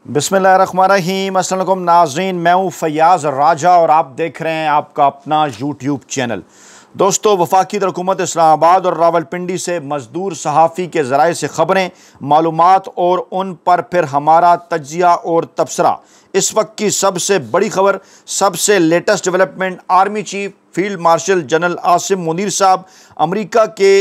बिस्मिल्लाहिर्रहमानिर्रहीम। अस्सलाम वालेकुम नाज़रीन, मैं हूँ फयाज़ राजा और आप देख रहे हैं आपका अपना यूट्यूब चैनल। दोस्तों, वफाकी हुकूमत इस्लामाबाद और रावलपिंडी से मज़दूर सहाफ़ी के ज़राए से ख़बरें, मालूमात और उन पर फिर हमारा तज्ज़िया और तबसरा। इस वक्त की सबसे बड़ी खबर, सबसे latest development, army chief field marshal general Asim Munir साहब अमेरिका के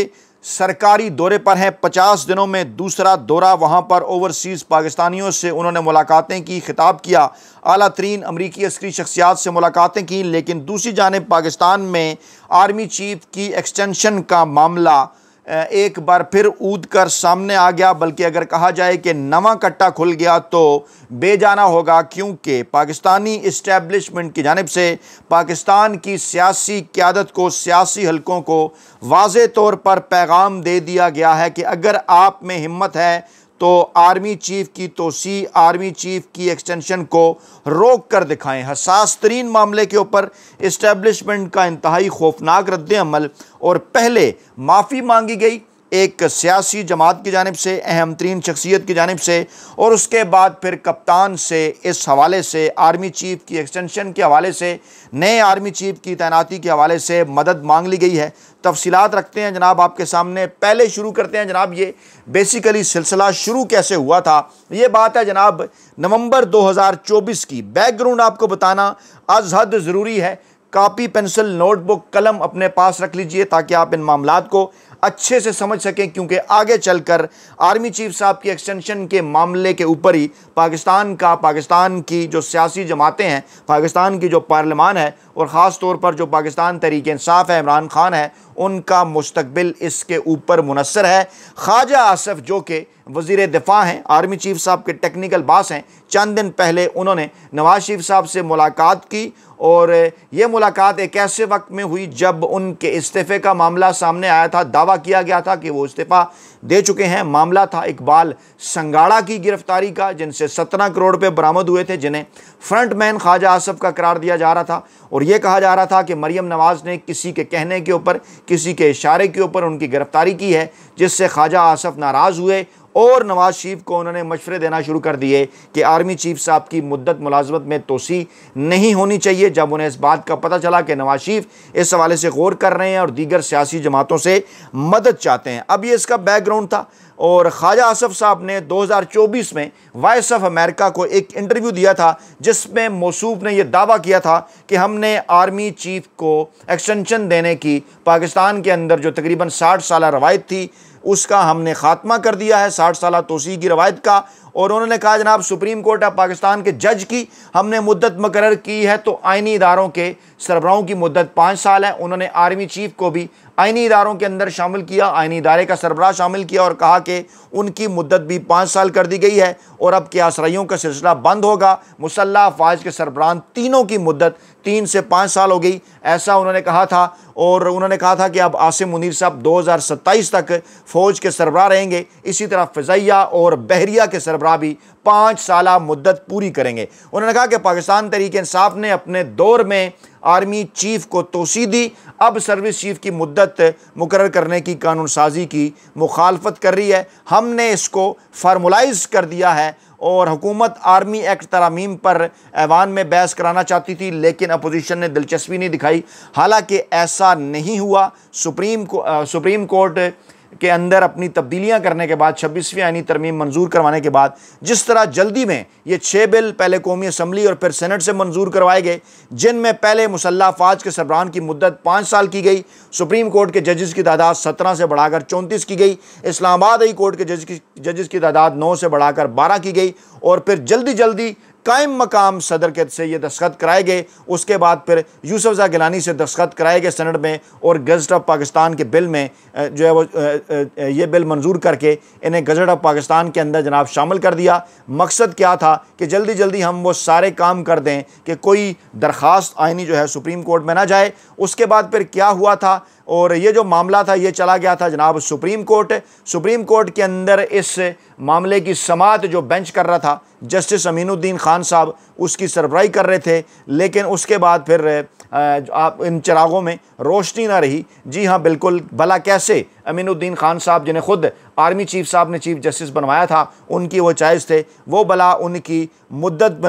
सरकारी दौरे पर हैं। 50 दिनों में दूसरा दौरा। वहाँ पर ओवरसीज़ पाकिस्तानियों से उन्होंने मुलाकातें की, खिताब किया, आला तरीन अमरीकी अस्करी शख्सियात से मुलाकातें की। लेकिन दूसरी जानिब पाकिस्तान में आर्मी चीफ की एक्सटेंशन का मामला एक बार फिर ऊद कर सामने आ गया। बल्कि अगर कहा जाए कि नवा कट्टा खुल गया तो बेजाना होगा, क्योंकि पाकिस्तानी इस्टेब्लिशमेंट की जानिब से पाकिस्तान की सियासी क़यादत को, सियासी हलकों को वाज़े तौर पर पैगाम दे दिया गया है कि अगर आप में हिम्मत है तो आर्मी चीफ की तोसी, आर्मी चीफ की एक्सटेंशन को रोक कर दिखाएं। हसास तरीन मामले के ऊपर इस्टेब्लिशमेंट का इंतहाई खौफनाक रद्द-ए-अमल, और पहले माफ़ी मांगी गई एक सियासी जमात की जानिब से, अहम तरीन शख्सियत की जानिब से, और उसके बाद फिर कप्तान से इस हवाले से, आर्मी चीफ की एक्सटेंशन के हवाले से, नए आर्मी चीफ की तैनाती के हवाले से मदद मांग ली गई है। तफसीलात रखते हैं जनाब आपके सामने। पहले शुरू करते हैं जनाब, ये बेसिकली सिलसिला शुरू कैसे हुआ था। ये बात है जनाब नवंबर 2024 की। बैकग्राउंड आपको बताना अज हद ज़रूरी है। कापी, पेंसिल, नोटबुक, कलम अपने पास रख लीजिए ताकि आप इन मामलात को अच्छे से समझ सकें, क्योंकि आगे चलकर आर्मी चीफ साहब की एक्सटेंशन के मामले के ऊपर ही पाकिस्तान की जो सियासी जमातें हैं, पाकिस्तान की जो पार्लियामान है, और ख़ास तौर पर जो पाकिस्तान तहरीक इंसाफ है, इमरान खान है, उनका मुस्तकबिल इसके ऊपर मुनस्सर है। ख्वाजा आसिफ जो कि वज़ीर दिफा हैं, आर्मी चीफ साहब के टेक्निकल बास हैं, चंद दिन पहले उन्होंने नवाज शरीफ साहब से मुलाकात की, और ये मुलाकात एक ऐसे वक्त में हुई जब उनके इस्तीफ़े का मामला सामने आया था। दावा किया गया था कि वो इस्तीफ़ा दे चुके हैं। मामला था इकबाल संगाड़ा की गिरफ्तारी का, जिनसे 17 करोड़ रुपये बरामद हुए थे, जिन्हें फ्रंटमैन ख्वाजा आसिफ का करार दिया जा रहा था। और ये कहा जा रहा था कि मरियम नवाज़ ने किसी के कहने के ऊपर, किसी के इशारे के ऊपर उनकी गिरफ्तारी की है, जिससे ख्वाजा आसिफ नाराज़ हुए और नवाज शरीफ को उन्होंने मशवरे देना शुरू कर दिए कि आर्मी चीफ साहब की मुद्दत मुलाजमत में तोसी नहीं होनी चाहिए। जब उन्हें इस बात का पता चला कि नवाज शरीफ इस हवाले से गौर कर रहे हैं और दीगर सियासी जमातों से मदद चाहते हैं। अब ये इसका बैकग्राउंड था। और ख्वाजा आसिफ साहब ने 2024 में वॉइस ऑफ अमेरिका को एक इंटरव्यू दिया था, जिसमें मौसूफ ने यह दावा किया था कि हमने आर्मी चीफ को एक्सटेंशन देने की पाकिस्तान के अंदर जो तकरीबन 60 साल रवायत थी, उसका हमने ख़ात्मा कर दिया है, 60 साल तोसी की रवायत का। और उन्होंने कहा जनाब सुप्रीम कोर्ट ऑफ पाकिस्तान के जज की हमने मुद्दत मुकर्रर की है, तो आइनी इदारों के सरबराहों की मुद्दत 5 साल है। उन्होंने आर्मी चीफ को भी आइनी इदारों के अंदर शामिल किया, आइनी इदारे का सरबराह शामिल किया, और कहा कि उनकी मुद्दत भी 5 साल कर दी गई है और अब के आसराइयों का सिलसिला बंद होगा। मुसल्लह अफवाज के सरबराहान तीनों की मुद्दत 3 से 5 साल हो गई, ऐसा उन्होंने कहा था। और उन्होंने कहा था कि अब आसिम मुनीर साहब 2027 तक फ़ौज के सरबराह रहेंगे। इसी तरह फ़िज़ाइया और बहरिया के सरबराह भी 5 साल मुद्दत पूरी करेंगे। उन्होंने कहा कि पाकिस्तान तहरीक इंसाफ ने अपने दौर में आर्मी चीफ को तोसी दी, अब सर्विस चीफ की मुद्दत मुकर्रर करने की कानून साजी की मुखालफत कर रही है। हमने इसको फार्मलाइज कर दिया है, और हुकूमत आर्मी एक्ट तरामीम पर ऐवान में बहस कराना चाहती थी, लेकिन अपोजिशन ने दिलचस्पी नहीं दिखाई। हालांकि ऐसा नहीं हुआ। सुप्रीम कोर्ट के अंदर अपनी तब्दीलियां करने के बाद, 26वीं आईनी तरमीम मंजूर करवाने के बाद, जिस तरह जल्दी में ये 6 बिल पहले कौमी असम्बली और फिर सेनेट से मंजूर करवाए गए, जिनमें पहले मुसल्लह अफवाज के सरबराहान की मुद्दत 5 साल की गई, सुप्रीम कोर्ट के जजेस की तादाद 17 से बढ़ाकर 34 की गई, इस्लामाबाद हाई कोर्ट के जजेस की तादाद 9 से बढ़ाकर 12 की गई, और फिर जल्दी जल्दी कायम मकाम सदर के से ये दस्तखत कराए गए। उसके बाद फिर यूसुफ गिलानी से दस्तखत कराए गए सेनेट में, और गज़ट ऑफ पाकिस्तान के बिल में जो है वो ये बिल मंजूर करके इन्हें गज़ट ऑफ पाकिस्तान के अंदर जनाब शामिल कर दिया। मकसद क्या था कि जल्दी जल्दी हम वो सारे काम कर दें कि कोई दरख्वास्त आइनी जो है सुप्रीम कोर्ट में ना जाए। उसके बाद फिर क्या हुआ था, और ये जो मामला था ये चला गया था जनाब सुप्रीम कोर्ट के अंदर। इस मामले की समाअत जो बेंच कर रहा था, जस्टिस अमीनुद्दीन खान साहब उसकी सरबराही कर रहे थे, लेकिन उसके बाद फिर आप इन चिरागों में रोशनी ना रही। जी हाँ, बिल्कुल, भला कैसे अमीनुद्दीन खान साहब, जिन्हें खुद आर्मी चीफ साहब ने चीफ जस्टिस बनवाया था, उनकी वो चॉइस थे, वो भला उनकी मुद्दत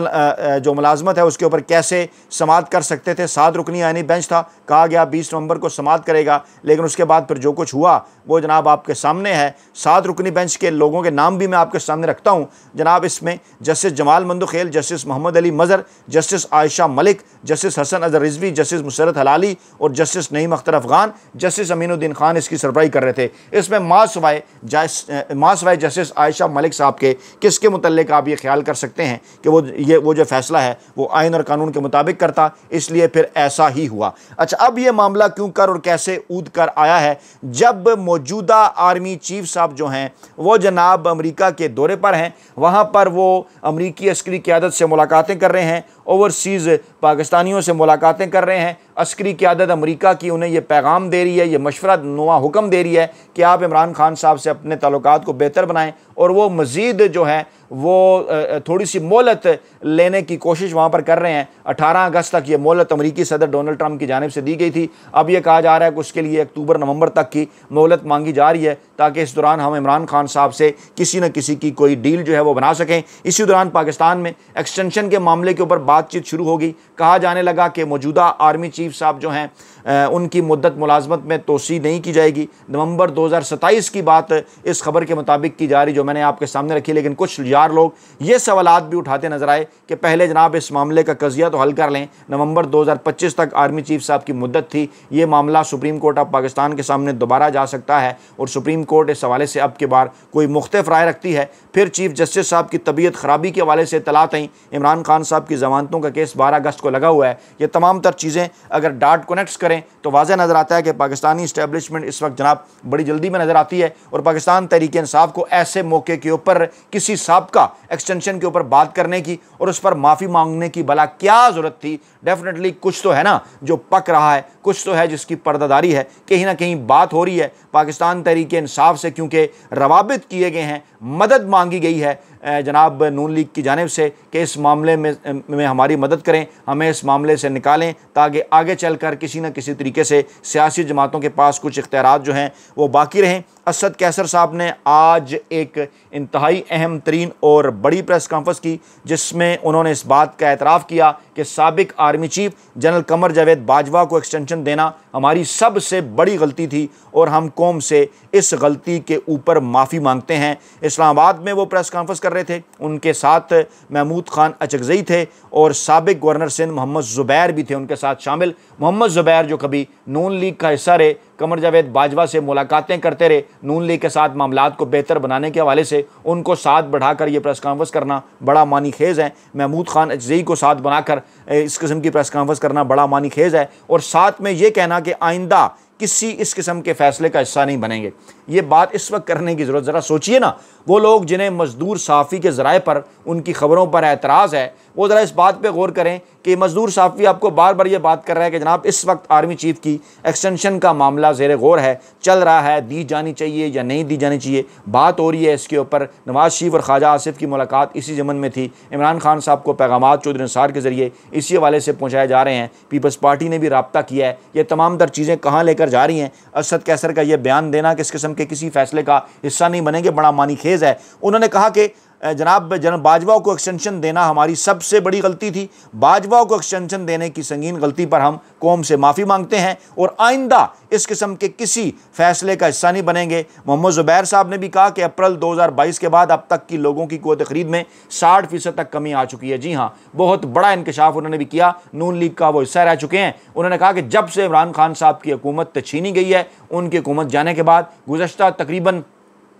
जो मुलाजमत है उसके ऊपर कैसे समाअत कर सकते थे। 7 रुकनी आईनी बेंच था, कहा गया 20 नवंबर को समाअत करेगा, लेकिन उसके बाद फिर जो कुछ हुआ वो जनाब आपके सामने है। 7 रुकनी बेंच के लोगों के नाम भी मैं आपके सामने रखता हूँ जनाब। इसमें justice Jamal Mandokhail, justice Mohammad Ali Mazhar, justice Ayesha Malik, justice Hassan Azhar Rizvi, justice Musarrat Hilali और जस्टिस नईम अख्तर अफगान, जस्टिस अमीनुद्दीन खान इसकी सरबराही कर रहे थे। इसमें मां सवाए जस्टिस आयशा मलिक साहब के किसके मुतल्लिक आप ये ख्याल कर सकते हैं कि वो जो फैसला है वो आइन और कानून के मुताबिक करता, इसलिए फिर ऐसा ही हुआ। अच्छा, अब ये मामला क्यों कर और कैसे ऊद कर आया है, जब मौजूदा आर्मी चीफ साहब जो हैं वो जनाब अमेरिका के दौरे पर हैं, वहाँ पर वो अमेरिकी अस्करी क़यादत से मुलाकातें कर रहे हैं, ओवरसीज़ पाकिस्तानियों से मुलाकातें कर रहे हैं। अस्करी क़यादत अमेरिका की उन्हें यह पैगाम दे रही है, ये मशवरा नुमा हुक्म दे रही है कि आप इमरान खान साहब से अपने ताल्लुकात को बेहतर बनाएं, और वो मज़ीद जो है वो थोड़ी सी मोहलत लेने की कोशिश वहाँ पर कर रहे हैं। 18 अगस्त तक ये मोहलत अमेरिकी सदर डोनाल्ड ट्रंप की जानिब से दी गई थी। अब ये कहा जा रहा है कि उसके लिए अक्टूबर नवंबर तक की मोहलत मांगी जा रही है, ताकि इस दौरान हम इमरान खान साहब से किसी न किसी की कोई डील जो है वो बना सकें। इसी दौरान पाकिस्तान में एक्सटेंशन के मामले के ऊपर बातचीत शुरू होगी। कहा जाने लगा कि मौजूदा आर्मी चीफ साहब जो हैं उनकी मुद्दत मुलाजमत में तोसी नहीं की जाएगी। नवंबर 2027 की बात इस खबर के मुताबिक की जा रही जो मैंने आपके सामने रखी, लेकिन कुछ यार लोग ये सवालात भी उठाते नजर आए कि पहले जनाब इस मामले का कज़िया तो हल कर लें। नवंबर 2025 तक आर्मी चीफ साहब की मुद्दत थी। ये मामला सुप्रीम कोर्ट ऑफ पाकिस्तान के सामने दोबारा जा सकता है, और सुप्रीम कोर्ट इस हवाले से अब के बार कोई मुख्तलिफ राय रखती है। फिर चीफ जस्टिस साहब की तबीयत ख़राबी के हवाले से इतलात आई। इमरान खान साहब की ज़मानतों का केस 12 अगस्त को लगा हुआ है। ये तमाम तर चीज़ें अगर डाट कनेक्ट्स करें तो वाज़ह नज़र आता है कि पाकिस्तानी इस्टेब्लिशमेंट इस वक्त जनाब बड़ी जल्दी में नज़र आती है, और पाकिस्तान तहरीक इंसाफ को ऐसे मौके के ऊपर किसी साबका एक्सटेंशन के ऊपर बात करने की और उस पर माफ़ी मांगने की भला क्या ज़रूरत थी। डेफिनेटली कुछ तो है ना जो पक रहा है, कुछ तो है जिसकी पर्दादारी है, कहीं ना कहीं बात हो रही है पाकिस्तान तहरीक इंसाफ से, क्योंकि रवाबित किए गए हैं, मदद मांगी गई है जनाब नून लीग की जानिब से कि इस मामले में हमारी मदद करें, हमें इस मामले से निकालें, ताकि आगे चलकर किसी न किसी तरीके से सियासी जमातों के पास कुछ इख्तियारात जो हैं वो बाकी रहें। असद कैसर साहब ने आज एक इंतहाई अहम तरीन और बड़ी प्रेस कॉन्फ्रेंस की, जिसमें उन्होंने इस बात का एतराफ़ किया कि साबिक army chief general Qamar Javed Bajwa को एक्सटेंशन देना हमारी सबसे बड़ी गलती थी, और हम कौम से इस गलती के ऊपर माफ़ी मांगते हैं। इस्लामाबाद में वो प्रेस कॉन्फ्रेंस कर रहे थे, उनके साथ महमूद खान अचकज़ई थे और साबिक गवर्नर सिंध मोहम्मद ज़ुबैर भी थे उनके साथ शामिल। मोहम्मद ज़ुबैर जो कभी नून लीग का हिस्सा रहे, कमर जावेद बाजवा से मुलाकातें करते रहे, नून लीग के साथ मामलात को बेहतर बनाने के हवाले से उनको साथ बढ़ाकर ये प्रेस कॉन्फ्रेंस करना बड़ा मानी खेज़ है। महमूद खान अचकज़ई को साथ बनाकर इस किस्म की प्रेस कॉन्फ्रेंस करना बड़ा मानी खेज़ है, और साथ में ये कहना कि आइंदा किसी इस किस्म के फैसले का हिस्सा नहीं बनेंगे। ये बात इस वक्त करने की ज़रूरत, ज़रा सोचिए ना, वो लोग जिन्हें मजदूर सहाफ़ी के ज़राए पर उनकी ख़बरों पर एतराज़ है, वो ज़रा इस बात पे गौर करें कि मजदूर सहाफ़ी आपको बार बार ये बात कर रहा है कि जनाब इस वक्त आर्मी चीफ़ की एक्सटेंशन का मामला ज़ेर गौर है, चल रहा है, दी जानी चाहिए या नहीं दी जानी चाहिए, बात हो रही है इसके ऊपर। नवाज़ शरीफ और ख्वाजा आसिफ की मुलाकात इसी ज़मन में थी। इमरान खान साहब को पैगामात चौधरी निसार के ज़रिए इसी हवाले से पहुँचाए जा रहे हैं। पीपल्स पार्टी ने भी रब्ता किया है। ये तमाम तर चीज़ें कहाँ लेकर जा रही हैं। असद कैसर का ये बयान देना कि इस किस्म के किसी फैसले का हिस्सा नहीं बनेंगे बड़ा मानी खेज़ है। उन्होंने कहा कि जनाब जनरल बाजवा को एक्सटेंशन देना हमारी सबसे बड़ी गलती थी। बाजवा को एक्सटेंशन देने की संगीन गलती पर हम कौम से माफ़ी मांगते हैं और आइंदा इस किस्म के किसी फैसले का हिस्सा नहीं बनेंगे। मोहम्मद ज़ुबैर साहब ने भी कहा कि अप्रैल 2022 के बाद अब तक की लोगों की क़ुव्वत ख़रीद में 60% तक कमी आ चुकी है। जी हाँ, बहुत बड़ा इंकशाफ उन्होंने भी किया। नून लीग का वो हिस्सा रह चुके हैं। उन्होंने कहा कि जब से इमरान खान साहब की हुकूमत छीनी गई है, उनकी हुकूमत जाने के बाद गुज़श्ता तकरीबन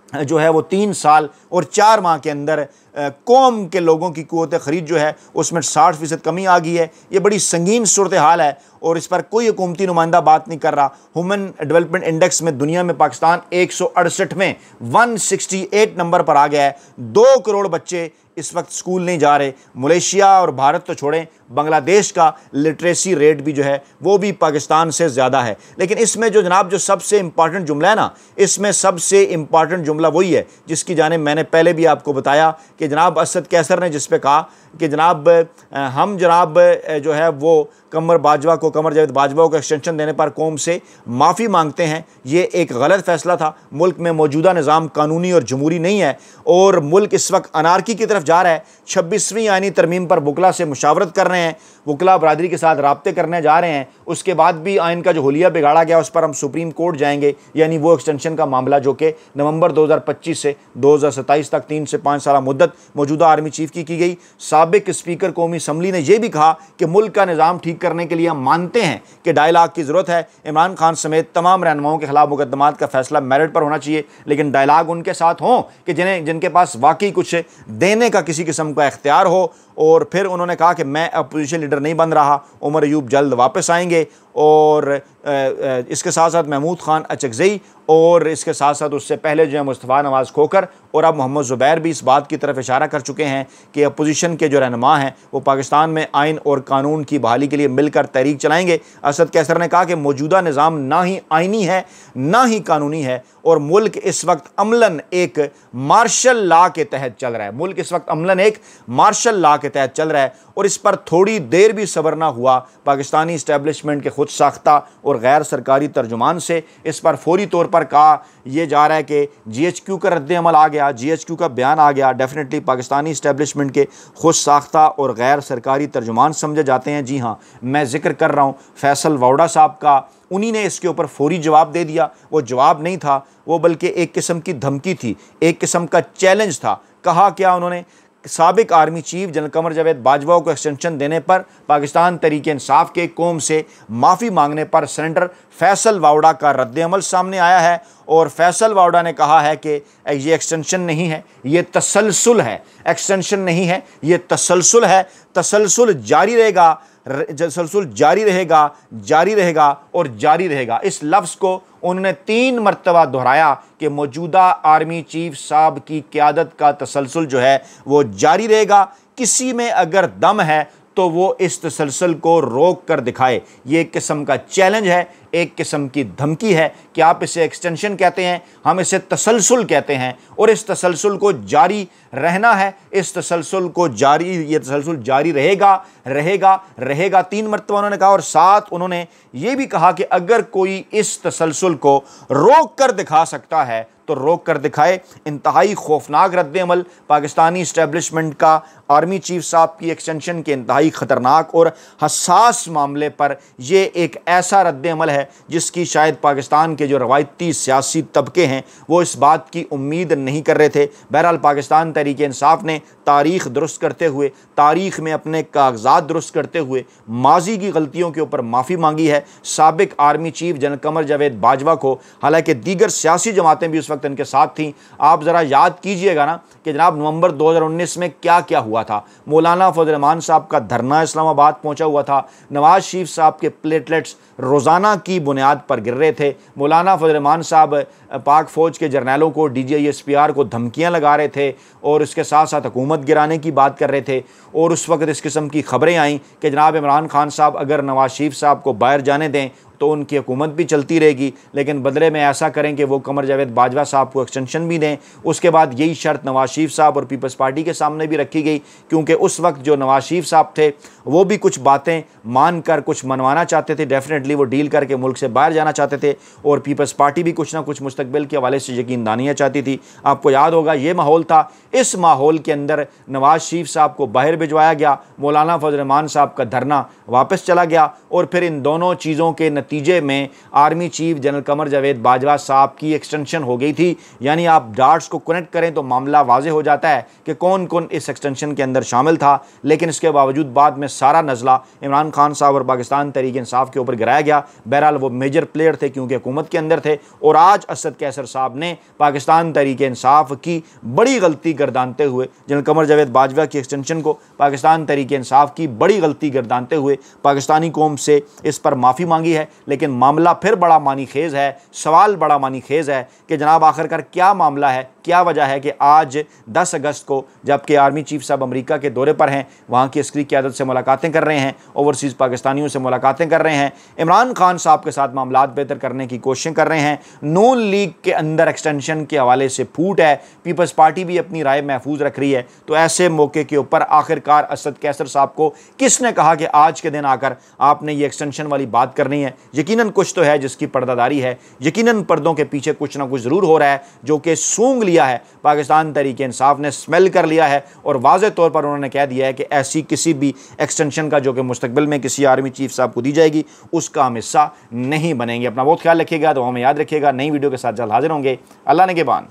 जो है वो 3 साल और 4 माह के अंदर कौम के लोगों की क़ुव्वत ख़रीद जो है उसमें 60% कमी आ गई है। ये बड़ी संगीन सूरत हाल है और इस पर कोई हुकूमती नुमाइंदा बात नहीं कर रहा। ह्यूमन डेवलपमेंट इंडेक्स में दुनिया में पाकिस्तान 168 में 168 नंबर पर आ गया है। 2 करोड़ बच्चे इस वक्त स्कूल नहीं जा रहे। मलेशिया और भारत तो छोड़ें, बांग्लादेश का लिटरेसी रेट भी जो है वो भी पाकिस्तान से ज़्यादा है। लेकिन इसमें जो जनाब जो सबसे इम्पॉर्टेंट जुमला है ना, इसमें सबसे इम्पॉर्टेंट जुमला वही है जिसकी जानिब मैंने पहले भी आपको बताया कि कि जनाब असद कैसर ने जिस पे कहा कि जनाब हम जनाब जो है वो कमर जावेद बाजवा को एक्सटेंशन देने पर कौम से माफ़ी मांगते हैं, ये एक गलत फ़ैसला था। मुल्क में मौजूदा निज़ाम कानूनी और जमहूरी नहीं है और मुल्क इस वक्त अनारकी की तरफ जा रहा है। 26वीं आईनी तरमीम पर वकला से मुशावरत कर रहे हैं, वकला बरादरी के साथ राब्ते करने जा रहे हैं। उसके बाद भी आइन का जो हुलिया बिगाड़ा गया उस पर हम सुप्रीम कोर्ट जाएंगे, यानी वो एक्सटेंशन का मामला जो कि नवंबर 2025 से 2027 तक 3 से 5 साल मुद्दत मौजूदा आर्मी चीफ की गई। साबिक स्पीकर कौमी असम्बली ने यह भी कहा कि मुल्क का निज़ाम ठीक करने के लिए हम मानते हैं कि डायलाग की ज़रूरत है। इमरान खान समेत तमाम रहनुमाओं के खिलाफ मुकदमात का फैसला मेरिट पर होना चाहिए, लेकिन डायलाग उनके साथ हों कि जिनके पास वाकई कुछ देने का किसी किस्म का इख्तियार हो। और फिर उन्होंने कहा कि मैं अपोजिशन लीडर नहीं बन रहा, उमर अयूब जल्द वापस आएंगे। और इसके साथ साथ महमूद खान अचकज़ई और इसके साथ साथ उससे पहले जो है मुस्तफ़ा नवाज़ खोकर और अब मोहम्मद ज़ुबैर भी इस बात की तरफ इशारा कर चुके हैं कि अपोजिशन के जो रहनुमा हैं वो पाकिस्तान में आइन और कानून की बहाली के लिए मिलकर तहरीक चलाएंगे। असद कैसर ने कहा कि मौजूदा निज़ाम ना ही आइनी है ना ही कानूनी है और मुल्क इस वक्त अमलन एक मार्शल लॉ के तहत चल रहा है। मुल्क इस वक्त अमलन एक मार्शल लॉ के तहत चल रहा है और इस पर थोड़ी देर भी सब्र ना हुआ पाकिस्तानी इस्टेब्लिशमेंट के खुद साख्ता और गैर सरकारी तर्जुमान से। इस पर फौरी तौर पर कहा यह जा रहा है कि GHQ का रद्द अमल आ गया, GHQ का बयान आ गया। डेफिनेटली पाकिस्तानी इस्टेब्लिशमेंट के खुद साख्ता और गैर सरकारी तर्जुमान समझे जाते हैं। जी हाँ, मैं जिक्र कर रहा हूँ फैसल वावड़ा साहब का। उन्हीं ने इसके ऊपर फौरी जवाब दे दिया। वो जवाब नहीं था, वो बल्कि एक किस्म की धमकी थी, एक किस्म का चैलेंज था। कहा क्या उन्होंने, साबिक army chief general Qamar Javed Bajwa को एक्सटेंशन देने पर पाकिस्तान तहरीक इंसाफ के कौम से माफ़ी मांगने पर सेनेटर फैसल वावड़ा का रद्द अमल सामने आया है। और फैसल वावड़ा ने कहा है कि ये एक्सटेंशन नहीं है, ये तसलसल है। एक्सटेंशन नहीं है, ये तसलसल है। तसलसल जारी रहेगा, तसलसल जारी रहेगा, जारी रहेगा और जारी रहेगा। इस लफ्ज़ को उन्होंने 3 मरतबा दोहराया कि मौजूदा आर्मी चीफ साहब की क़यादत का तसलसल जो है वो जारी रहेगा। किसी में अगर दम है तो वो इस तसलसल को रोक कर दिखाए। ये एक किस्म का चैलेंज है, एक किस्म की धमकी है कि आप इसे एक्सटेंशन कहते हैं, हम इसे तसलसल कहते हैं और इस तसलसल को जारी रहना है। इस तसलसल को जारी, ये तसलसल जारी रहेगा, रहेगा, रहेगा। 3 मरतबा उन्होंने कहा और साथ उन्होंने ये भी कहा कि अगर कोई इस तसलसल को रोक कर दिखा सकता है तो रोक कर दिखाए। इंतहाई खौफनाक रद्द अमल पाकिस्तानी इस्टेब्लिशमेंट का आर्मी चीफ साहब की एक्सटेंशन के इंतहाई ख़तरनाक और हसास मामले पर यह एक ऐसा रद्द अमल है जिसकी शायद पाकिस्तान के जो रवायती सियासी तबके हैं वो इस बात की उम्मीद नहीं कर रहे थे। बहरहाल पाकिस्तान तहरीक इंसाफ ने तारीख़ दुरुस्त करते हुए, तारीख़ में अपने कागजात दुरुस्त करते हुए माजी की गलतियों के ऊपर माफ़ी मांगी है। साबिक army chief general Qamar Javed Bajwa को, हालांकि दीगर सियासी जमातें भी उस वक्त इनके साथ थीं, आप ज़रा याद कीजिएगा ना कि जनाब नवंबर 2019 में क्या क्या हुआ था। मौलाना फजल रहमान साहब का धरना इस्लामाबाद पहुंचा हुआ था। नवाज शरीफ साहब के प्लेटलेट्स रोज़ाना की बुनियाद पर गिर रहे थे। मौलाना फजल रहमान साहब पाक फ़ौज के जर्नैलों को, DGI-SPR को धमकियां लगा रहे थे और इसके साथ साथ हुकूमत गिराने की बात कर रहे थे। और उस वक्त इस किस्म की ख़बरें आईं कि जनाब इमरान खान साहब अगर नवाज शरीफ साहब को बाहर जाने दें तो उनकी हुकूमत भी चलती रहेगी, लेकिन बदले में ऐसा करें कि वो कमर जावेद बाजवा साहब को एक्सटेंशन भी दें। उसके बाद यही शर्त नवाज शरीफ साहब और पीपल्स पार्टी के सामने भी रखी गई, क्योंकि उस वक्त जो नवाज शरीफ साहब थे वो भी कुछ बातें मान कर कुछ मनवाना चाहते थे। डेफिनेटली वो डील करके मुल्क से बाहर जाना चाहते थे और पीपल्स पार्टी भी कुछ ना कुछ मुस्तकबिल के हवाले से यकीनदानियाँ चाहती थी। आपको याद होगा ये माहौल था। इस माहौल के अंदर नवाज शरीफ साहब को बाहर भिजवाया गया, मौलाना फजल रहमान साहब का धरना वापस चला गया और फिर इन दोनों चीज़ों के नतीजे में army chief general Qamar Javed Bajwa साहब की एक्सटेंशन हो गई थी। यानी आप डाट्स को कनेक्ट करें तो मामला वाज़े हो जाता है कि कौन कौन इस एक्सटेंशन के अंदर शामिल था। लेकिन इसके बावजूद बाद में सारा नज़ला इमरान खान साहब और पाकिस्तान तहरीक इंसाफ के ऊपर गिराया गया। बहरहाल वो मेजर प्लेयर थे क्योंकि हुकूमत के अंदर थे। और आज असद कैसर साहब ने पाकिस्तान तहरीक इंसाफ की बड़ी गलती गर्दानते हुए जनरल कमर जावेद बाजवा की एक्सटेंशन को पाकिस्तान तहरीक इंसाफ की बड़ी गलती गर्दानते हुए पाकिस्तानी कौम से इस पर माफ़ी मांगी है। लेकिन मामला फिर बड़ा मानी खेज़ है। सवाल बड़ा मानी खेज़ है कि जनाब आखिरकार क्या मामला है, क्या वजह है कि आज 10 अगस्त को जबकि आर्मी चीफ साहब अमेरिका के दौरे पर हैं, वहाँ की अस्करी क़यादत से मुलाकातें कर रहे हैं, ओवरसीज़ पाकिस्तानियों से मुलाकातें कर रहे हैं, इमरान खान साहब के साथ मामला बेहतर करने की कोशिशें कर रहे हैं, नून लीग के अंदर एक्सटेंशन के हवाले से फूट है, पीपल्स पार्टी भी अपनी राय महफूज रख रही है, तो ऐसे मौके के ऊपर आखिरकार असद कैसर साहब को किसने कहा कि आज के दिन आकर आपने ये एक्सटेंशन वाली बात करनी है? यकीनन कुछ तो है जिसकी पर्दादारी है, यकीनन पर्दों के पीछे कुछ ना कुछ ज़रूर हो रहा है जो कि सूंघ लिया है पाकिस्तान तहरीक इंसाफ ने, स्मेल कर लिया है और वाज़ेह तौर पर उन्होंने कह दिया है कि ऐसी किसी भी एक्सटेंशन का जो कि मुस्तकबिल में किसी आर्मी चीफ साहब को दी जाएगी उसका हम हिस्सा नहीं बनेंगे। अपना बहुत ख्याल रखिएगा, दुआ में याद रखिएगा। नई वीडियो के साथ जल्द हाजिर होंगे। अल्लाह ने के बान।